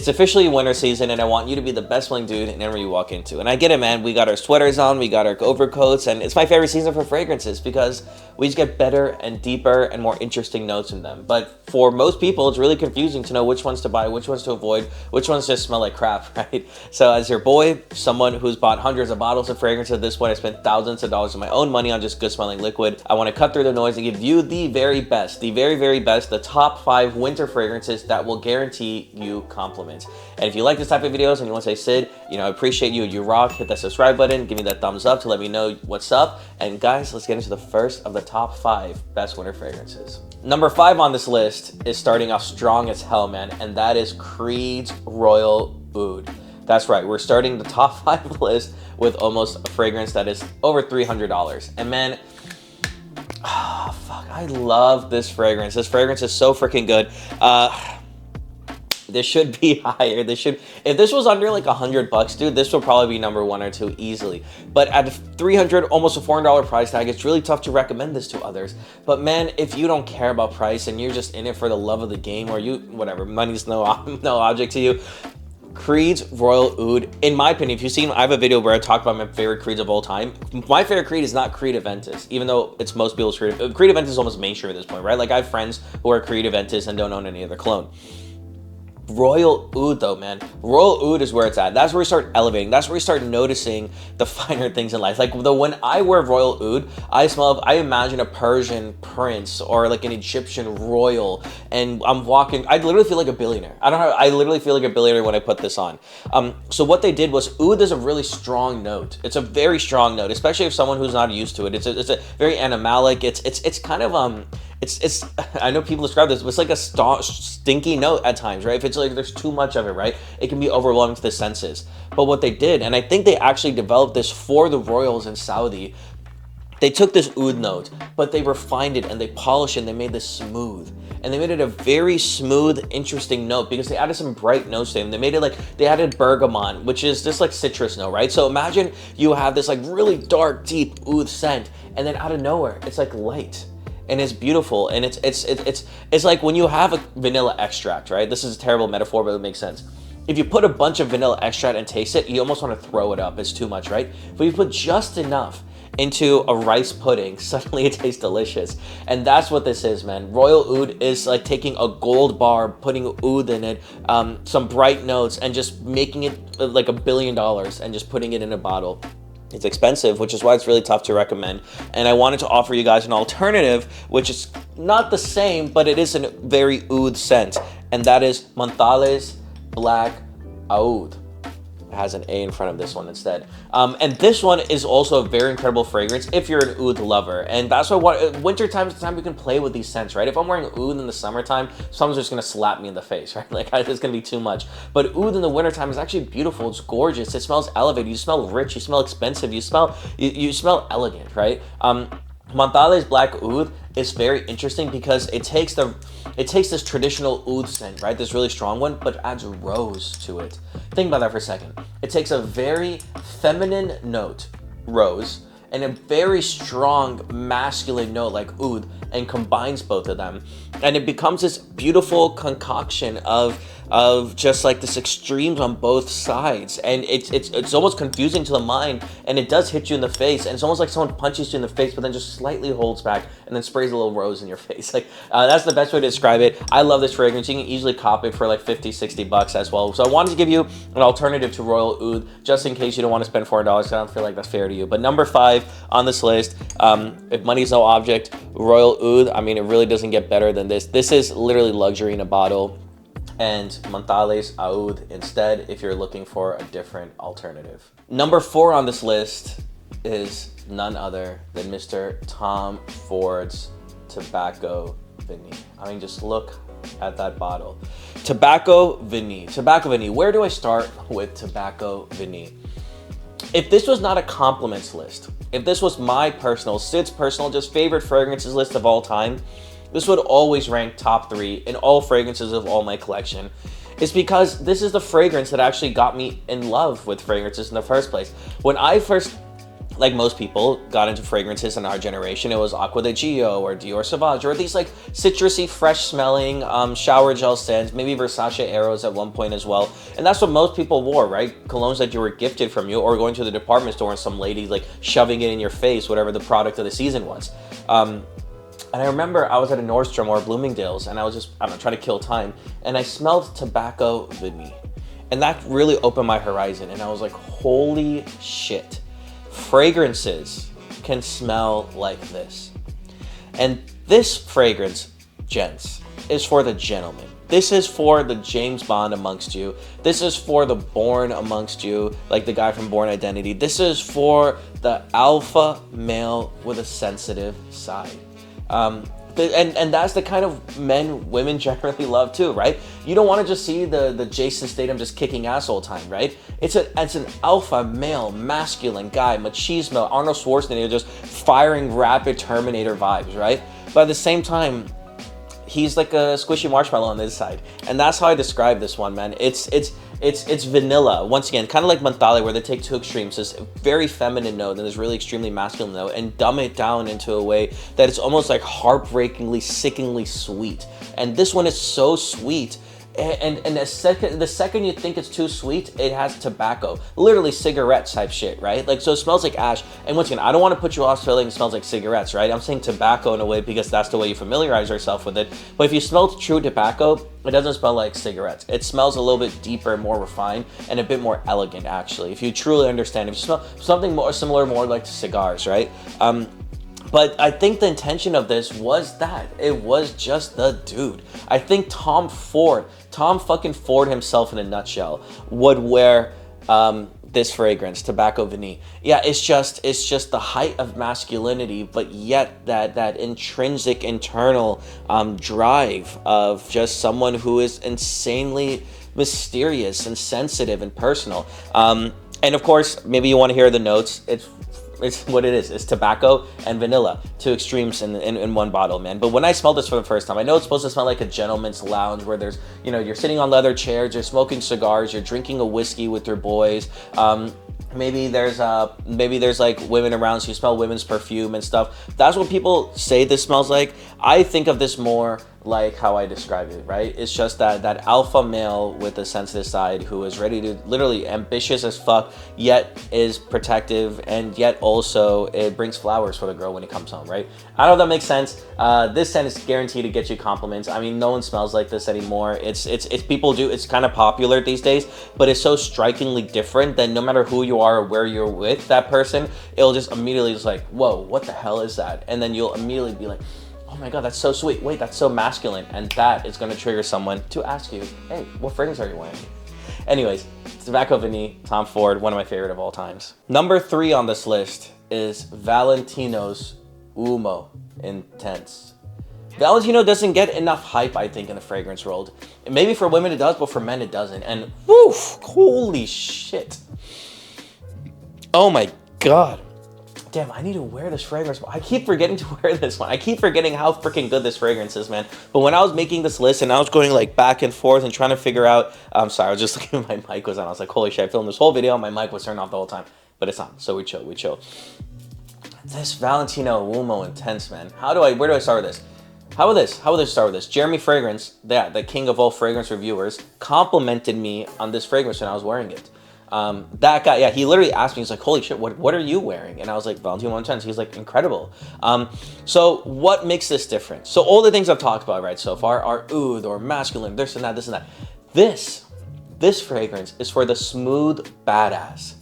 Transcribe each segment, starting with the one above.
It's officially winter season, and I want you to be the best smelling dude in everywhere you walk into. And I get it, man. We got our sweaters on, we got our overcoats, and it's my favorite season for fragrances because we just get better and deeper and more interesting notes in them. But for most people, it's really confusing to know which ones to buy, which ones to avoid, which ones just smell like crap, right? So as your boy, someone who's bought hundreds of bottles of fragrance at this point, I spent thousands of dollars of my own money on just good smelling liquid. I want to cut through the noise and give you the very best, the top 5 winter fragrances that will guarantee you compliments. And if you like this type of videos and you want to say, Sid, I appreciate you, you rock, hit that subscribe button, give me that thumbs up to let me know what's up. And guys, let's get into the first of the top 5 best winter fragrances. Number 5 on this list is starting off strong as hell, man, and that is Creed's Royal Oud. That's right, we're starting the top 5 list with almost a fragrance that is over $300. And man, oh, fuck, I love this fragrance. This fragrance is so freaking good. This should be higher. If this was under like $100, dude, this would probably be number 1 or 2 easily. But at a $300, almost a $400 price tag, it's really tough to recommend this to others. But man, if you don't care about price and you're just in it for the love of the game, or whatever, money's no object to you, Creed's Royal Oud, in my opinion, if you've seen, I have a video where I talk about my favorite Creeds of all time. My favorite Creed is not Creed Aventus, even though it's most people's Creed. Creed Aventus is almost mainstream at this point, right? Like I have friends who are Creed Aventus and don't own any other clone. Royal Oud though, man. Royal Oud is where it's at. That's where we start elevating. That's where we start noticing the finer things in life. Like when I wear Royal Oud, I imagine a Persian prince or like an Egyptian royal, and I'm walking, I literally feel like a billionaire. I literally feel like a billionaire when I put this on. So what they did was, Oud is a really strong note. It's a very strong note, especially if someone who's not used to it. It's a very animalic. It's kind of it's I know people describe this, but it's like a stinky note at times, right? If it's like there's too much of it, right? It can be overwhelming to the senses. But what they did, and I think they actually developed this for the royals in Saudi, they took this oud note, but they refined it and they polished it and they made this smooth. And they made it a very smooth, interesting note because they added some bright notes to it. They added bergamot, which is just like citrus note, right? So imagine you have this like really dark, deep oud scent, and then out of nowhere, it's like light. And it's beautiful, and it's like when you have a vanilla extract, right? This is a terrible metaphor, but it makes sense. If you put a bunch of vanilla extract and taste it, you almost want to throw it up. It's too much, right? But you put just enough into a rice pudding, suddenly it tastes delicious. And that's what this is, man. Royal Oud is like taking a gold bar, putting oud in it, some bright notes, and just making it like $1 billion and just putting it in a bottle. It's expensive, which is why it's really tough to recommend. And I wanted to offer you guys an alternative, which is not the same, but it is a very oud scent. And that is Montales Black Oud. It has an A in front of this one instead. And this one is also a very incredible fragrance if you're an oud lover. And that's why wintertime is the time we can play with these scents, right? If I'm wearing oud in the summertime, someone's just gonna slap me in the face, right? Like it's gonna be too much. But oud in the wintertime is actually beautiful. It's gorgeous. It smells elevated. You smell rich. You smell expensive. You smell elegant, right? Montales Black Oud is very interesting because it takes this traditional oud scent, right? This really strong one, but adds rose to it. Think about that for a second. It takes a very feminine note, rose, and a very strong masculine note like oud, and combines both of them. And it becomes this beautiful concoction of just like this extremes on both sides. And it's almost confusing to the mind, and it does hit you in the face. And it's almost like someone punches you in the face, but then just slightly holds back and then sprays a little rose in your face. Like that's the best way to describe it. I love this fragrance. You can easily cop it for like $50-$60 as well. So I wanted to give you an alternative to Royal Oud, just in case you don't want to spend $400. I don't feel like that's fair to you. But number 5 on this list, if money's no object, Royal Oud. I mean, it really doesn't get better than this. This is literally luxury in a bottle. And Montales Oud instead if you're looking for a different alternative. Number 4 on this list is none other than Mr. Tom Ford's Tobacco Vanille. I mean, just look at that bottle. Tobacco Vanille. Where do I start with Tobacco Vanille? If this was not a compliments list, if this was my personal, Sid's personal, just favorite fragrances list of all time, this would always rank top 3 in all fragrances of all my collection. It's because this is the fragrance that actually got me in love with fragrances in the first place. When I first like most people, got into fragrances in our generation. It was Acqua di Gio or Dior Sauvage or these like citrusy, fresh smelling shower gel scents, maybe Versace Eros at one point as well. And that's what most people wore, right? Colognes that you were gifted from you, or going to the department store and some lady like shoving it in your face, whatever the product of the season was. And I remember I was at a Nordstrom or Bloomingdale's, and I was just, I don't know, trying to kill time, and I smelled Tobacco Vanille. And that really opened my horizon, and I was like, holy shit. Fragrances can smell like this. And this fragrance, gents, is for the gentleman. This is for the James Bond amongst you. This is for the Bourne amongst you, like the guy from Bourne Identity. This is for the alpha male with a sensitive side. And that's the kind of men women generally love too, right? You don't want to just see the Jason Statham just kicking ass all the time, right? It's an alpha male, masculine guy, machismo, Arnold Schwarzenegger just firing rapid Terminator vibes, right? But at the same time, he's like a squishy marshmallow on this side, and that's how I describe this one, man. It's vanilla, once again, kind of like Mentale, where they take two extremes, this very feminine note and this really extremely masculine note, and dumb it down into a way that it's almost like heartbreakingly, sickeningly sweet. And this one is so sweet. And the second you think it's too sweet, it has tobacco, literally cigarette type shit, right? Like, so it smells like ash. And once again, I don't want to put you off feeling it smells like cigarettes, right? I'm saying tobacco in a way because that's the way you familiarize yourself with it. But if you smell true tobacco, it doesn't smell like cigarettes. It smells a little bit deeper, more refined, and a bit more elegant, actually. If you truly understand, if you smell something more similar, more like to cigars, right? But I think the intention of this was that it was just the dude. I think Tom fucking Ford himself in a nutshell would wear this fragrance, Tobacco Vanille. Yeah, it's just the height of masculinity, but yet that intrinsic internal drive of just someone who is insanely mysterious and sensitive and personal. And of course, maybe you want to hear the notes. It's what it is. It's tobacco and vanilla, two extremes in one bottle, man. But when I smelled this for the first time, I know it's supposed to smell like a gentleman's lounge where there's, you know, you're sitting on leather chairs, you're smoking cigars, you're drinking a whiskey with your boys. Maybe there's like women around, so you smell women's perfume and stuff. That's what people say this smells like. I think of this more like how I describe it, right? It's just that alpha male with a sensitive side who is ready to, literally ambitious as fuck, yet is protective, and yet also it brings flowers for the girl when he comes home, right? I don't know if that makes sense. This scent is guaranteed to get you compliments. I mean, no one smells like this anymore. It's people do. It's kind of popular these days, but it's so strikingly different that no matter who you are or where you're with that person, it'll just immediately just like, whoa, what the hell is that? And then you'll immediately be like, oh my God, that's so sweet. Wait, that's so masculine. And that is going to trigger someone to ask you, hey, what fragrance are you wearing? Anyways, Tobacco Vanille, Tom Ford, one of my favorite of all times. Number 3 on this list is Valentino's Uomo Intense. Valentino doesn't get enough hype, I think, in the fragrance world. Maybe for women it does, but for men it doesn't. And woof, holy shit. Oh my God. Damn, I need to wear this fragrance. I keep forgetting to wear this one. I keep forgetting how freaking good this fragrance is, man. But when I was making this list and I was going like back and forth and trying to figure out, I'm sorry, I was just looking at my mic was on. I was like, holy shit, I filmed this whole video and my mic was turned off the whole time. But it's on, so we chill. This Valentino Uomo Intense, man. Where do I start with this? How would this start with this? Jeremy Fragrance, the king of all fragrance reviewers, complimented me on this fragrance when I was wearing it. That guy, yeah, he literally asked me, he's like, holy shit, what are you wearing? And I was like, Valentino Intense. He's like, incredible. So what makes this different? So all the things I've talked about right so far are oud or masculine, this and that. This fragrance is for the smooth badass.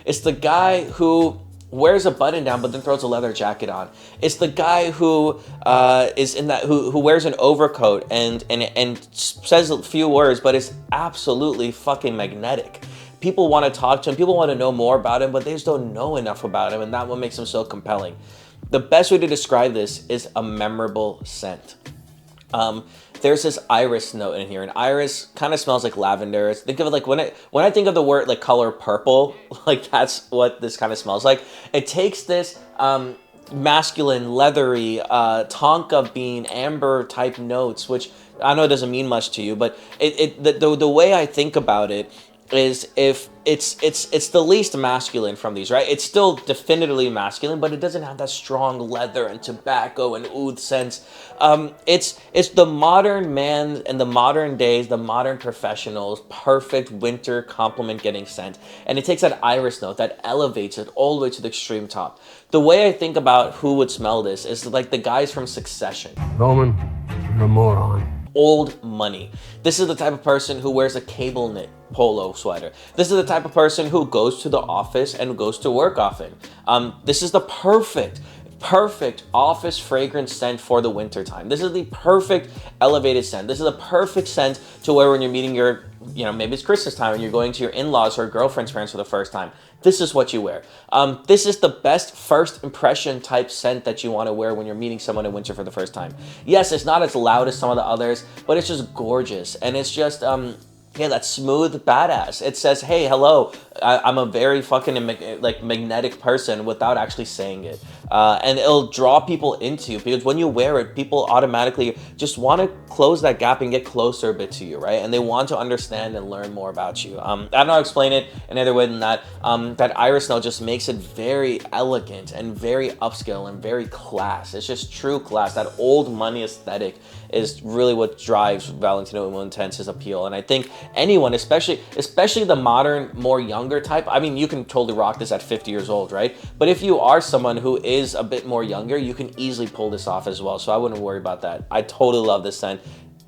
It's the guy who wears a button down but then throws a leather jacket on. It's the guy who who wears an overcoat and says a few words, but is absolutely fucking magnetic. People want to talk to him, people want to know more about him, but they just don't know enough about him, and that's what makes him so compelling. The best way to describe this is a memorable scent. There's this iris note in here, and iris kind of smells like lavender. Think of it like when I think of the word like color purple, like that's what this kind of smells like. It takes this masculine, leathery, tonka bean, amber type notes, which I know it doesn't mean much to you, but the way I think about it is if it's the least masculine from these, right? It's still definitively masculine, but it doesn't have that strong leather and tobacco and oud sense. It's the modern man and the modern days, the modern professionals, perfect winter compliment getting scent, and it takes that iris note that elevates it all the way to the extreme top. The way I think about who would smell this is like the guys from Succession. Bowman, you're a moron. Old money. This is the type of person who wears a cable knit polo sweater. This is the type of person who goes to the office and goes to work often. This is the perfect office fragrance scent for the winter time. This is the perfect elevated scent. This is a perfect scent to wear when you're meeting your, maybe it's Christmas time and you're going to your in-laws or girlfriend's parents for the first time. This is what you wear. This is the best first impression type scent that you want to wear when you're meeting someone in winter for the first time. Yes, it's not as loud as some of the others, but it's just gorgeous. And it's just, that smooth badass. It says, hey, hello, I'm a very fucking magnetic person without actually saying it. And it'll draw people into you because when you wear it, people automatically just want to close that gap and get closer a bit to you, right? And they want to understand and learn more about you. I don't know how to explain it any other way than that. That iris note just makes it very elegant and very upscale and very class. It's just true class. That old money aesthetic is really what drives Valentino Intense's appeal. And I think anyone, especially the modern, more younger type, I mean, you can totally rock this at 50 years old, right? But if you are someone who is a bit more younger, you can easily pull this off as well. So I wouldn't worry about that. I totally love this scent.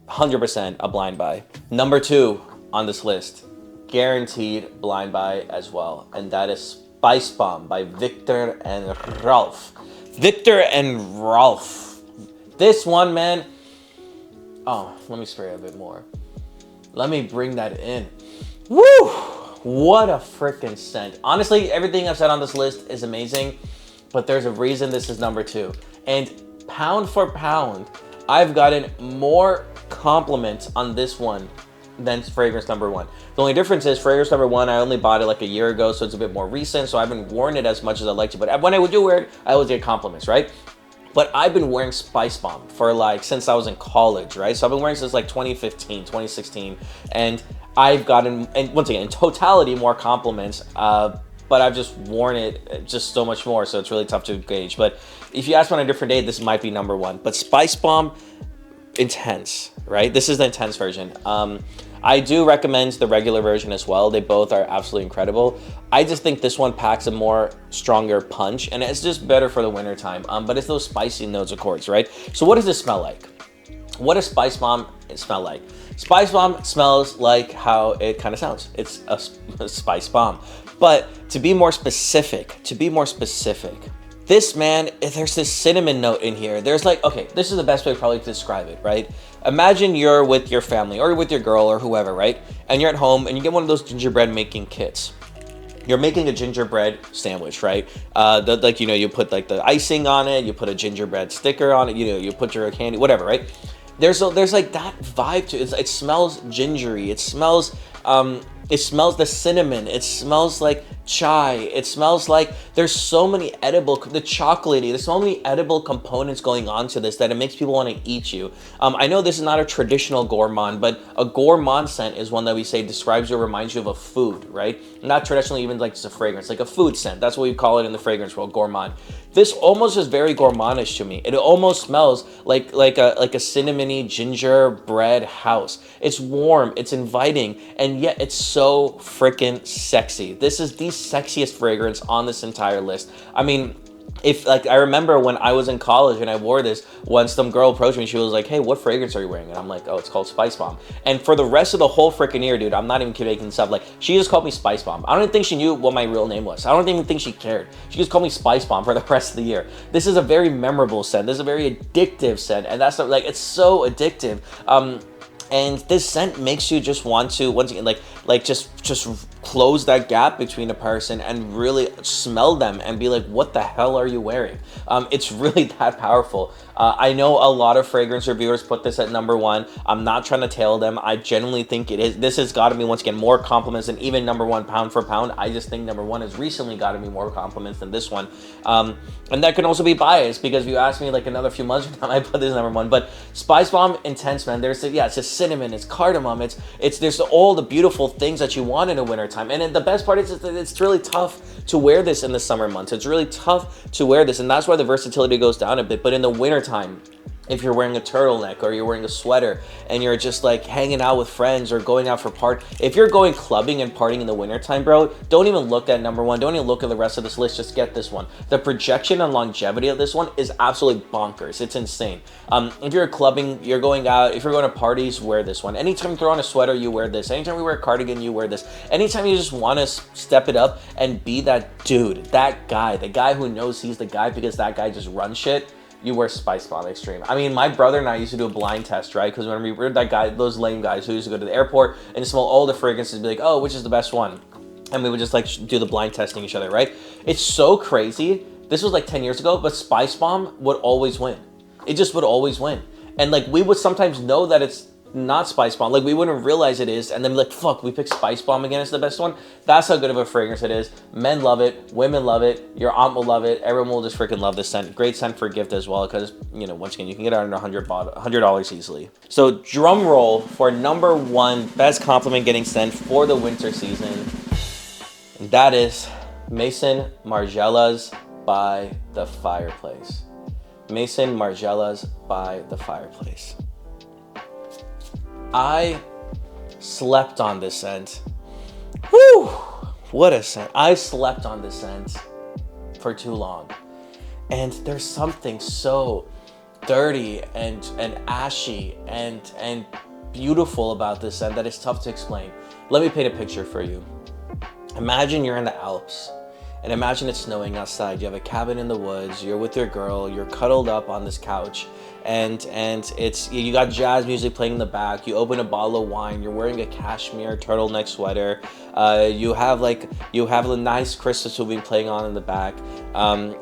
100% a blind buy. Number 2 on this list, guaranteed blind buy as well. And that is Spice Bomb by Victor and Rolf. Victor and Rolf. This one, man. Oh, let me spray a bit more. Let me bring that in. Woo! What a freaking scent. Honestly, everything I've said on this list is amazing, but there's a reason this is number 2. And pound for pound, I've gotten more compliments on this one than fragrance number 1. The only difference is fragrance number 1, I only bought it like a year ago, so it's a bit more recent, so I haven't worn it as much as I'd like to. But when I would do wear it, I always get compliments, right? But I've been wearing Spice Bomb for since I was in college, right? So I've been wearing since 2015, 2016. And I've gotten, and once again, in totality, more compliments. But I've just worn it just so much more. So it's really tough to gauge. But if you ask me on a different day, this might be number 1. But Spice Bomb, intense, right? This is the intense version. I do recommend the regular version as well. They both are absolutely incredible. I just think this one packs a more stronger punch, and it's just better for the winter time. But it's those spicy notes, of course, right? So what does this smell like? What does Spice Bomb smell like? Spice Bomb smells like how it kind of sounds. It's a spice bomb. But to be more specific, this, man, there's this cinnamon note in here. There's okay, this is the best way probably to describe it, right? Imagine you're with your family or with your girl or whoever, right? And you're at home and you get one of those gingerbread making kits. You're making a gingerbread sandwich, right? You put the icing on it, you put a gingerbread sticker on it, you put your candy, whatever, right? There's like that vibe to it. It smells gingery. It smells the cinnamon. It smells like chai. It smells like there's so many the chocolatey. There's so many edible components going on to this that it makes people want to eat you. I know this is not a traditional gourmand, but a gourmand scent is one that we say describes you or reminds you of a food, right? Not traditionally even like just a fragrance, like a food scent. That's what we call it in the fragrance world, gourmand. This almost is very gourmandish to me. It almost smells like a cinnamony gingerbread house. It's warm, it's inviting, and yet it's so freaking sexy. This is the sexiest fragrance on this entire list. I mean, I remember when I was in college and I wore this, once some girl approached me, she was like, hey, what fragrance are you wearing? And I'm like, oh, it's called Spice Bomb. And for the rest of the whole freaking year, dude, I'm not even making this up. She just called me Spice Bomb. I don't even think she knew what my real name was. I don't even think she cared. She just called me Spice Bomb for the rest of the year. This is a very memorable scent. This is a very addictive scent. And that's it's so addictive. And this scent makes you just want to, once again, just close that gap between a person and really smell them and be like, what the hell are you wearing? It's really that powerful. I know a lot of fragrance reviewers put this at number one. I'm not trying to tail them. I genuinely think it is. This has got to be, once again, more compliments than even number one pound for pound. I just think number one has recently got to be more compliments than this one. And that can also be biased, because if you ask me like another few months from now, I put this number one. But Spice Bomb Intense, man, it's just cinnamon, it's cardamom, there's all the beautiful things that you want in a wintertime. And the best part is that it's really tough to wear this in the summer months. It's really tough to wear this, and that's why the versatility goes down a bit. But in the wintertime, if you're wearing a turtleneck or you're wearing a sweater and you're just like hanging out with friends or going out for if you're going clubbing and partying in the wintertime, bro, don't even look at number one. Don't even look at the rest of this list. Just get this one. The projection and longevity of this one is absolutely bonkers. It's insane. If you're clubbing, you're going out, if you're going to parties, wear this one. Anytime you throw on a sweater, you wear this. Anytime you wear a cardigan, you wear this. Anytime you just want to step it up and be that dude, that guy, the guy who knows he's the guy because that guy just runs shit, you wear Spice Bomb Extreme. I mean, my brother and I used to do a blind test, right? Because when we were that guy, those lame guys who used to go to the airport and smell all the fragrances and be like, oh, which is the best one? And we would just like do the blind testing each other, right? It's so crazy. This was like 10 years ago, but Spice Bomb would always win. It just would always win. And like, we would sometimes know that it's not Spice Bomb. Like, we wouldn't realize it is, and then be like, fuck, we picked Spice Bomb again as the best one. That's how good of a fragrance it is. Men love it. Women love it. Your aunt will love it. Everyone will just freaking love this scent. Great scent for a gift as well, because, you know, once again, you can get it under $100 easily. So drum roll for number one best compliment getting scent for the winter season. And that is Maison Margiela's By the Fireplace. Maison Margiela's By the Fireplace. I slept on this scent. Whew! What a scent. I slept on this scent for too long. And there's something so dirty and ashy and beautiful about this scent that is tough to explain. Let me paint a picture for you. Imagine you're in the Alps. And imagine it's snowing outside. You have a cabin in the woods. You're with your girl. You're cuddled up on this couch, and it's, you got jazz music playing in the back. You open a bottle of wine. You're wearing a cashmere turtleneck sweater. You have a nice Christmas movie playing on in the back.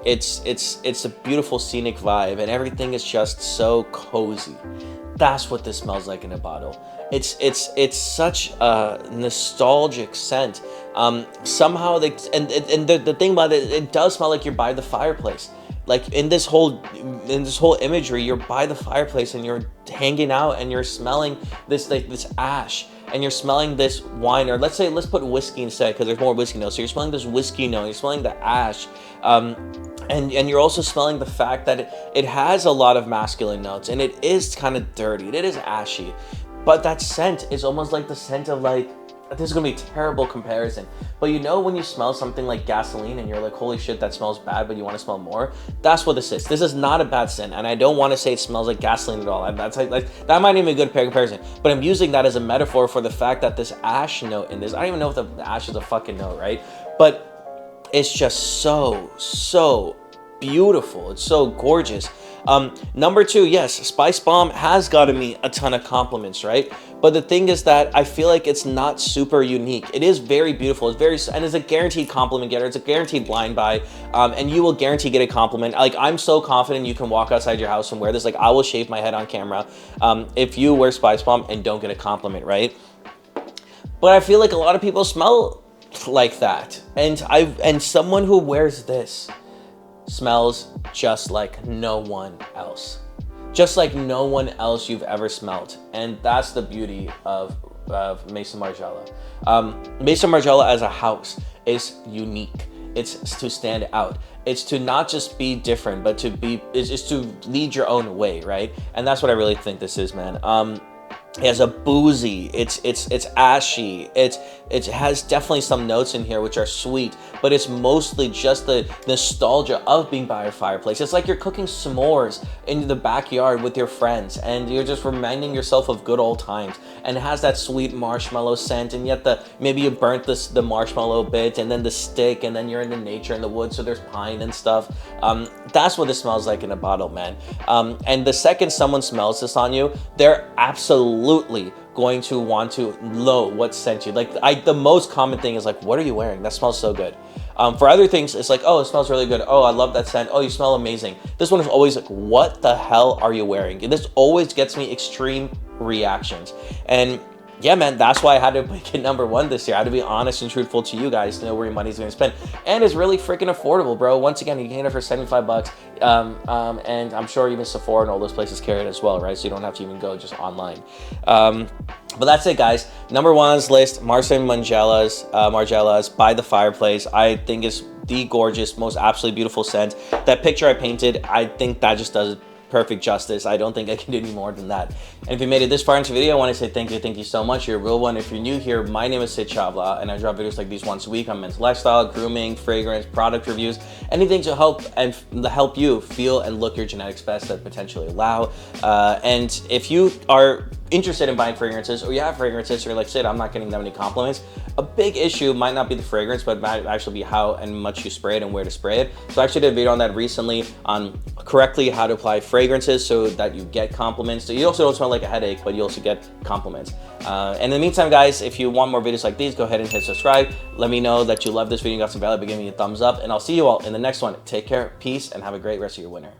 It's a beautiful scenic vibe, and everything is just so cozy. That's what this smells like in a bottle. It's such a nostalgic scent. Somehow the thing about it, it does smell like you're by the fireplace. Like in this whole imagery, you're by the fireplace and you're hanging out and you're smelling this ash, and you're smelling this wine, or let's put whiskey instead because there's more whiskey notes. So you're smelling this whiskey note, you're smelling the ash, and you're also smelling the fact that it has a lot of masculine notes, and it is kind of dirty, it is ashy, but that scent is almost like the scent of like, this is gonna be a terrible comparison, but you know when you smell something like gasoline and you're like, holy shit, that smells bad, but you want to smell more? That's what this is. This is not a bad scent, and I don't want to say it smells like gasoline at all. That might even be a good comparison, but I'm using that as a metaphor for the fact that this ash note in this, I don't even know if the ash is a fucking note, right? But it's just so beautiful. It's so gorgeous. Number two, yes, Spice Bomb has gotten me a ton of compliments, right? But the thing is that I feel like it's not super unique. It is very beautiful. And it's a guaranteed compliment getter. It's a guaranteed blind buy. And you will guarantee get a compliment. Like, I'm so confident you can walk outside your house and wear this. Like, I will shave my head on camera if you wear Spice Bomb and don't get a compliment, right? But I feel like a lot of people smell like that. And someone who wears this smells just like no one else. Just like no one else you've ever smelled. And that's the beauty of Maison Margiela. Maison Margiela as a house is unique. It's to stand out. It's to not just be different, but it's to lead your own way, right? And that's what I really think this is, man. It has a boozy, it's ashy, it has definitely some notes in here which are sweet, but it's mostly just the nostalgia of being by a fireplace. It's like you're cooking s'mores in the backyard with your friends and you're just reminding yourself of good old times, and it has that sweet marshmallow scent, and yet maybe you burnt the marshmallow bit, and then the stick, and then you're in the nature in the woods, so there's pine and stuff. That's what this smells like in a bottle, man. And the second someone smells this on you, they're absolutely going to want to know what scent you like. The most common thing is like, what are you wearing? That smells so good. For other things, it's like, oh, it smells really good. Oh, I love that scent. Oh, you smell amazing. This one is always like, what the hell are you wearing? And this always gets me extreme reactions. And yeah, man, that's why I had to make it #1 this year. I had to be honest and truthful to you guys to know where your money's gonna spend. And it's really freaking affordable, bro. Once again, you can get it for 75 bucks. And I'm sure even Sephora and all those places carry it as well, right? So you don't have to even go just online. But that's it, guys. #1's list, Marcin Margiela's By the Fireplace. I think it's the gorgeous, most absolutely beautiful scent. That picture I painted, I think that just does perfect justice. I don't think I can do any more than that. And if you made it this far into the video, I want to say thank you so much. You're a real one. If you're new here, my name is Sid I, and I drop videos like these once a week on men's lifestyle, grooming, fragrance, product reviews, anything to help you feel and look your genetics best that potentially allow. And if you are interested in buying fragrances, or you have fragrances, or you're like, Sid, I'm not getting that many compliments, a big issue might not be the fragrance, but might actually be how and much you spray it and where to spray it. So I actually did a video on that recently on correctly how to apply fragrances so that you get compliments. So you also don't smell like a headache, but you also get compliments. And in the meantime, guys, if you want more videos like these, go ahead and hit subscribe. Let me know that you love this video, got some value by giving me a thumbs up, and I'll see you all in the next one. Take care, peace, and have a great rest of your winter.